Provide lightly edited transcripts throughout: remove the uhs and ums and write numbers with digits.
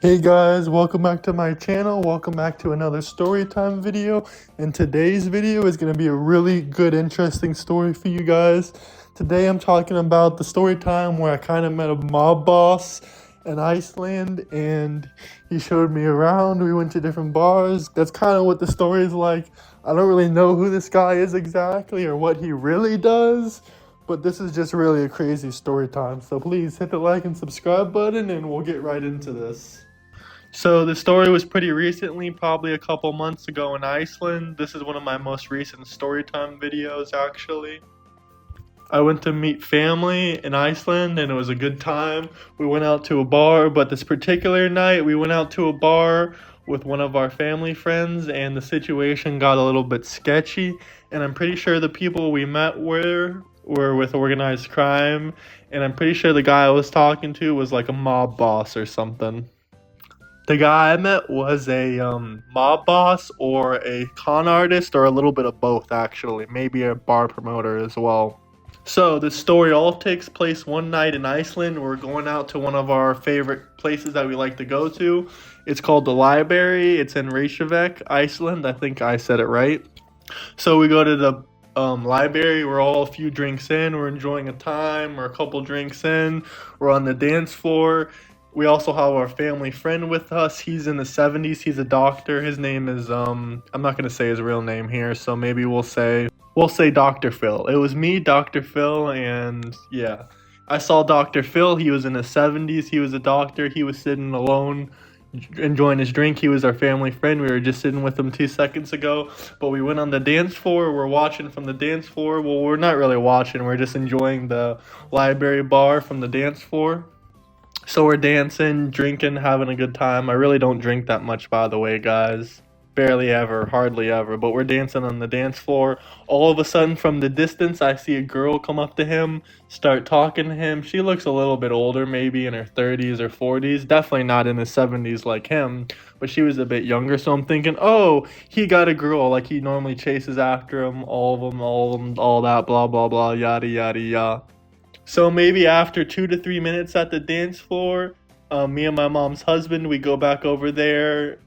Hey guys, welcome back to my channel. Welcome back to another story time video. And today's video is going to be a really good, interesting story for you guys. Today I'm talking about the story time where I kind of met a mob boss in Iceland and he showed me around. We went to different bars. That's kind of what the story is like. I don't really know who this guy is exactly or what he really does, but this is just really a crazy story time. So please hit the like and subscribe button and we'll get right into this. So the story was pretty recently, probably a couple months ago in Iceland. This is one of my most recent storytime videos actually. I went to meet family in Iceland and it was a good time. We went out to a bar, but this particular night we went out to a bar with one of our family friends and the situation got a little bit sketchy, and I'm pretty sure the people we met were with organized crime, and I'm pretty sure the guy I was talking to was like a mob boss or something. The guy I met was a mob boss or a con artist or a little bit of both actually, maybe a bar promoter as well. So the story all takes place one night in Iceland. We're going out to one of our favorite places that we like to go to. It's called the Library. It's in Reykjavik, Iceland. I think I said it right. So we go to the library. We're all a few drinks in. We're enjoying a time. We're a couple drinks in. We're on the dance floor. We also have our family friend with us. He's in the 70s. He's a doctor. His name is I'm not going to say his real name here, so maybe we'll say Dr. Phil. It was me, Dr. Phil, and yeah. I saw Dr. Phil. He was in his 70s. He was a doctor. He was sitting alone enjoying his drink. He was our family friend. We were just sitting with him 2 seconds ago, but we went on the dance floor. We're watching from the dance floor. Well, we're not really watching. We're just enjoying the library bar from the dance floor. So we're dancing, drinking, having a good time. I really don't drink that much, by the way, guys. Barely ever, hardly ever. But we're dancing on the dance floor. All of a sudden, from the distance, I see a girl come up to him, start talking to him. She looks a little bit older, maybe in her 30s or 40s. Definitely not in his 70s like him, but she was a bit younger. So I'm thinking, oh, he got a girl. Like he normally chases after him, all of them, all that, blah, blah, blah, yada, yada, yada. So maybe after 2 to 3 minutes at the dance floor, me and my mom's husband, we go back over there.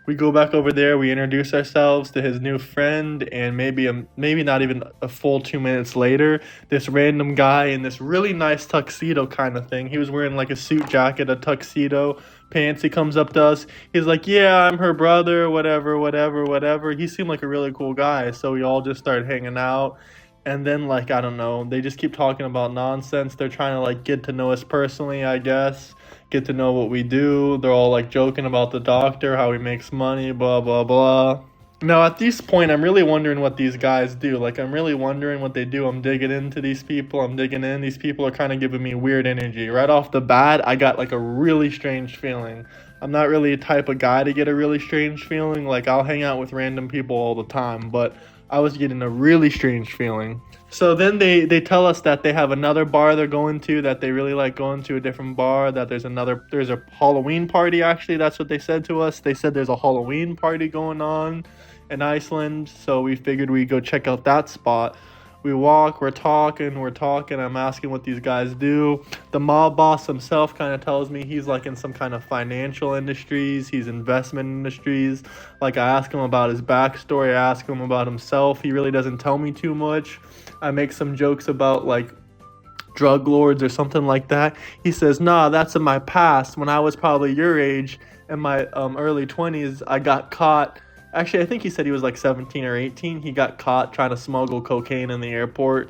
We introduce ourselves to his new friend, and maybe not even a full 2 minutes later, this random guy in this really nice tuxedo kind of thing. He was wearing like a suit jacket, a tuxedo, pants. He comes up to us. He's like, "Yeah, I'm her brother, whatever, whatever, whatever." He seemed like a really cool guy, so we all just started hanging out. And then, like, I don't know, they just keep talking about nonsense. They're trying to, like, get to know us personally, I guess. Get to know what we do. They're all, like, joking about the doctor, how he makes money, blah, blah, blah. Now, at this point, I'm really wondering what these guys do. Like, I'm really wondering what they do. I'm digging into these people. I'm digging in. These people are kind of giving me weird energy. Right off the bat, I got, like, a really strange feeling. I'm not really a type of guy to get a really strange feeling. Like, I'll hang out with random people all the time, but I was getting a really strange feeling. So then they tell us that they have another bar they're going to, that they really like going to a different bar, that there's a Halloween party actually. That's what they said to us. They said there's a Halloween party going on in Iceland, so we figured we'd go check out that spot. We walk, we're talking, I'm asking what these guys do. The mob boss himself kind of tells me he's like in some kind of financial industries, he's investment industries. Like I ask him about his backstory, I ask him about himself. He really doesn't tell me too much. I make some jokes about like drug lords or something like that. He says, "Nah, that's in my past. When I was probably your age, in my early 20s, I got caught." Actually, I think he said he was like 17 or 18. He got caught trying to smuggle cocaine in the airport.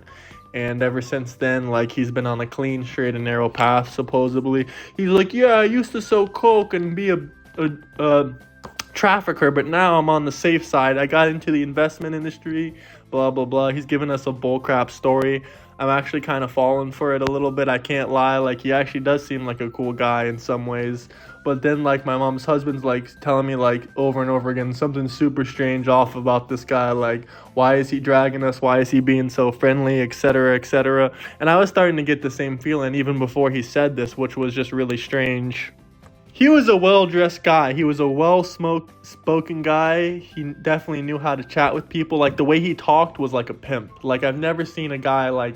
And ever since then, like, he's been on a clean, straight and narrow path, supposedly. He's like, "Yeah, I used to sell coke and be a trafficker, but now I'm on the safe side. I got into the investment industry, blah, blah, blah." He's giving us a bullcrap story. I'm actually kind of falling for it a little bit. I can't lie. Like, he actually does seem like a cool guy in some ways. But then, like, my mom's husband's, like, telling me, like, over and over again, something super strange off about this guy. Like, why is he dragging us? Why is he being so friendly, etc., etc.? And I was starting to get the same feeling even before he said this, which was just really strange. He was a well-dressed guy. He was a well-spoken guy. He definitely knew how to chat with people. Like, the way he talked was like a pimp. Like, I've never seen a guy, like,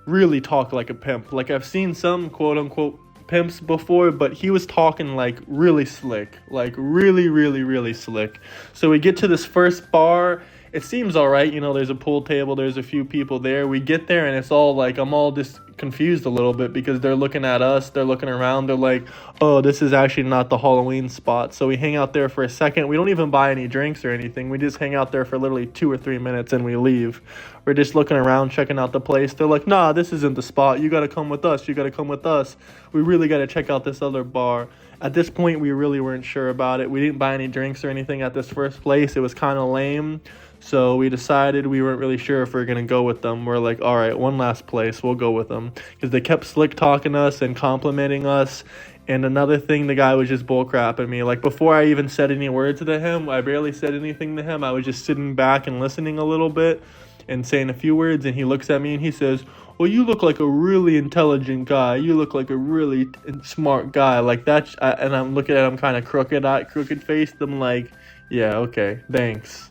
really talk like a pimp. Like, I've seen some quote-unquote pimps before, but he was talking like really slick, like really, really, really slick. So we get to this first bar. It seems all right, there's a pool table, there's a few people there. We get there and it's all like, I'm all just confused a little bit because they're looking at us, they're looking around, they're like, oh, this is actually not the Halloween spot. So we hang out there for a second. We don't even buy any drinks or anything. We just hang out there for literally 2 or 3 minutes and we leave. We're just looking around, checking out the place. They're like, nah, this isn't the spot. You got to come with us. You got to come with us. We really got to check out this other bar. At this point, we really weren't sure about it. We didn't buy any drinks or anything at this first place. It was kind of lame. So we decided we weren't really sure if we were going to go with them. We're like, all right, one last place. We'll go with them. Because they kept slick talking us and complimenting us. And another thing, the guy was just bullcrapping me. Like, before I even said any words to him, I barely said anything to him. I was just sitting back and listening a little bit and saying a few words. And he looks at me and he says, well, you look like a really intelligent guy. You look like a really smart guy. Like that. And I'm looking at him kind of crooked faced. I'm like, yeah, okay, thanks.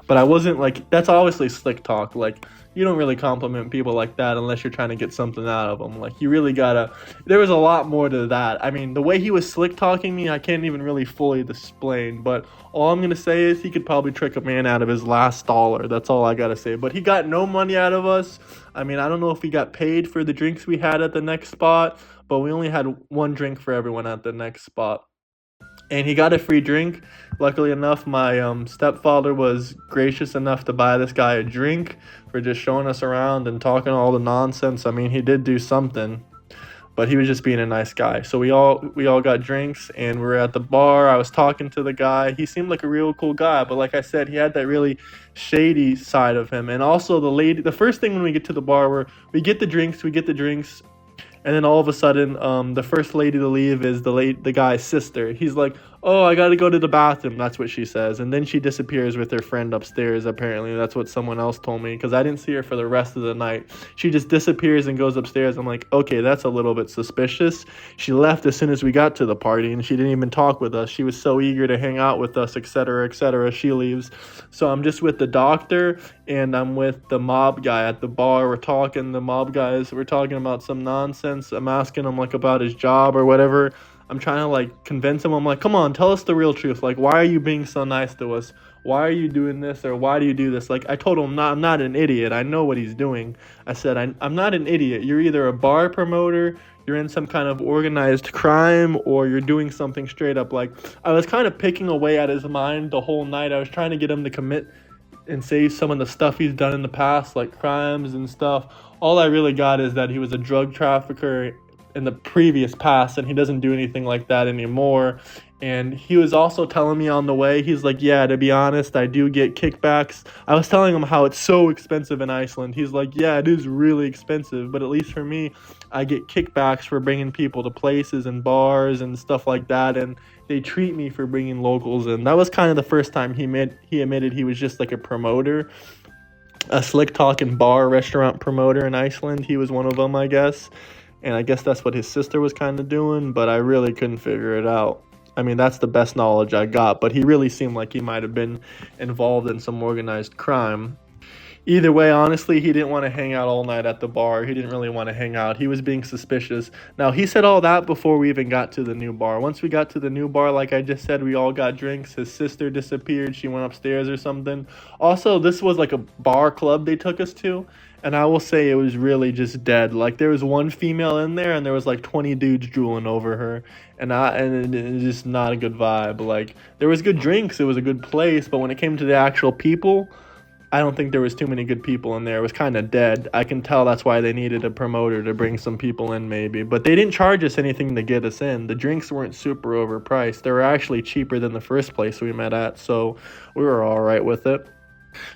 But I wasn't like, that's obviously slick talk. Like, you don't really compliment people like that unless you're trying to get something out of them. Like, you really gotta, there was a lot more to that. I mean, the way he was slick talking me, I can't even really fully explain. But all I'm gonna say is he could probably trick a man out of his last dollar. That's all I gotta say. But he got no money out of us. I mean, I don't know if we got paid for the drinks we had at the next spot, but we only had one drink for everyone at the next spot. And he got a free drink. Luckily enough, my stepfather was gracious enough to buy this guy a drink for just showing us around and talking all the nonsense. I mean, he did do something, but he was just being a nice guy. So we all got drinks, and we were at the bar. I was talking to the guy. He seemed like a real cool guy, but like I said, he had that really shady side of him. And also the first thing when we get to the bar, we get the drinks, and then all of a sudden, the first lady to leave is the guy's sister. He's like, oh, I got to go to the bathroom. That's what she says. And then she disappears with her friend upstairs, apparently. That's what someone else told me, because I didn't see her for the rest of the night. She just disappears and goes upstairs. I'm like, okay, that's a little bit suspicious. She left as soon as we got to the party, and she didn't even talk with us. She was so eager to hang out with us, etc., etc. She leaves. So I'm just with the doctor, and I'm with the mob guy at the bar. We're talking about some nonsense. I'm asking him like about his job or whatever. I'm trying to like convince him. I'm like, come on, tell us the real truth. Like, why are you being so nice to us? Why are you doing this, or why do you do this? Like, I told him, I'm not an idiot. I know what he's doing. I said, I'm not an idiot. You're either a bar promoter, you're in some kind of organized crime, or you're doing something straight up. Like, I was kind of picking away at his mind the whole night. I was trying to get him to commit and say some of the stuff he's done in the past, like crimes and stuff. All I really got is that he was a drug trafficker in the previous past, and he doesn't do anything like that anymore. And he was also telling me on the way, he's like, yeah, to be honest, I do get kickbacks. I was telling him how it's so expensive in Iceland. He's like, yeah, it is really expensive, but at least for me, I get kickbacks for bringing people to places and bars and stuff like that, and they treat me for bringing locals in. That was kind of the first time he admitted he was just like a promoter, a slick talking bar restaurant promoter in Iceland. He was one of them, I guess. And I guess that's what his sister was kind of doing, but I really couldn't figure it out. I mean, that's the best knowledge I got, but he really seemed like he might have been involved in some organized crime. Either way, honestly, he didn't want to hang out all night at the bar. He didn't really want to hang out. He was being suspicious. Now, he said all that before we even got to the new bar. Once we got to the new bar, like I just said, we all got drinks. His sister disappeared. She went upstairs or something. Also, this was like a bar club they took us to, and I will say it was really just dead. Like, there was one female in there, and there was like 20 dudes drooling over her, and it's just not a good vibe. Like, there was good drinks. It was a good place, but when it came to the actual people, I don't think there was too many good people in there. It was kind of dead. I can tell that's why they needed a promoter to bring some people in maybe. But they didn't charge us anything to get us in. The drinks weren't super overpriced. They were actually cheaper than the first place we met at, so we were all right with it.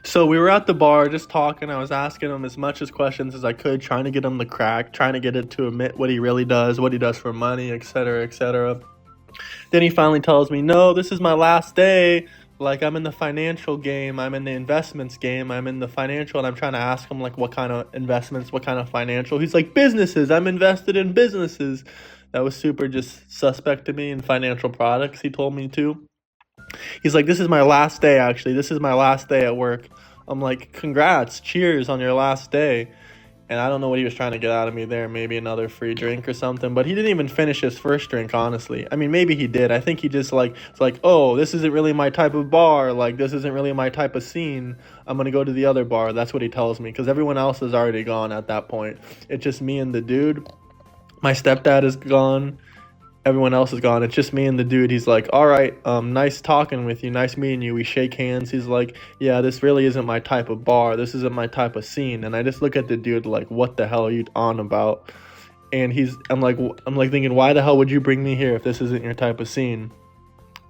So we were at the bar just talking. I was asking him as much as questions as I could, trying to get him to crack, trying to get it to admit what he really does, what he does for money, etc., etc. Then he finally tells me, no, this is my last day. Like, I'm in the financial game, I'm in the investments game, I'm in the financial, and I'm trying to ask him, like, what kind of investments, what kind of financial. He's like, businesses, I'm invested in businesses. That was super just suspect to me, in financial products, he told me too. He's like, this is my last day, actually. This is my last day at work. I'm like, congrats, cheers on your last day. And I don't know what he was trying to get out of me there, maybe another free drink or something. But he didn't even finish his first drink, honestly. I mean, maybe he did. I think he just it's like, oh, this isn't really my type of bar. Like, this isn't really my type of scene. I'm going to go to the other bar. That's what he tells me, because everyone else is already gone at that point. It's just me and the dude. My stepdad is gone. Everyone else is gone. It's just me and the dude. He's like, all right, nice talking with you. Nice meeting you. We shake hands. He's like, yeah, this really isn't my type of bar. This isn't my type of scene. And I just look at the dude like, what the hell are you on about? And I'm like thinking, why the hell would you bring me here if this isn't your type of scene?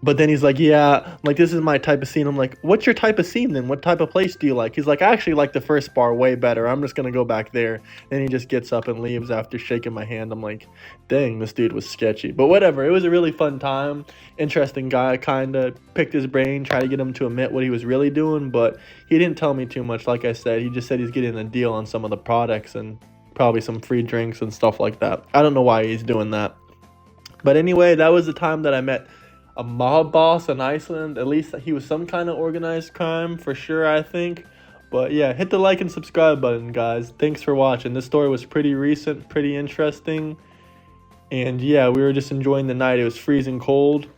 But then he's like, yeah, I'm like, this is my type of scene. I'm like, what's your type of scene then? What type of place do you like? He's like, I actually like the first bar way better. I'm just going to go back there. And he just gets up and leaves after shaking my hand. I'm like, dang, this dude was sketchy. But whatever. It was a really fun time. Interesting guy. Kind of picked his brain, tried to get him to admit what he was really doing. But he didn't tell me too much. Like I said, he just said he's getting a deal on some of the products and probably some free drinks and stuff like that. I don't know why he's doing that. But anyway, that was the time that I met a mob boss in Iceland. At least he was some kind of organized crime for sure, I think. But yeah, hit the like and subscribe button, guys. Thanks for watching. This story was pretty recent, pretty interesting. And yeah, we were just enjoying the night. It was freezing cold.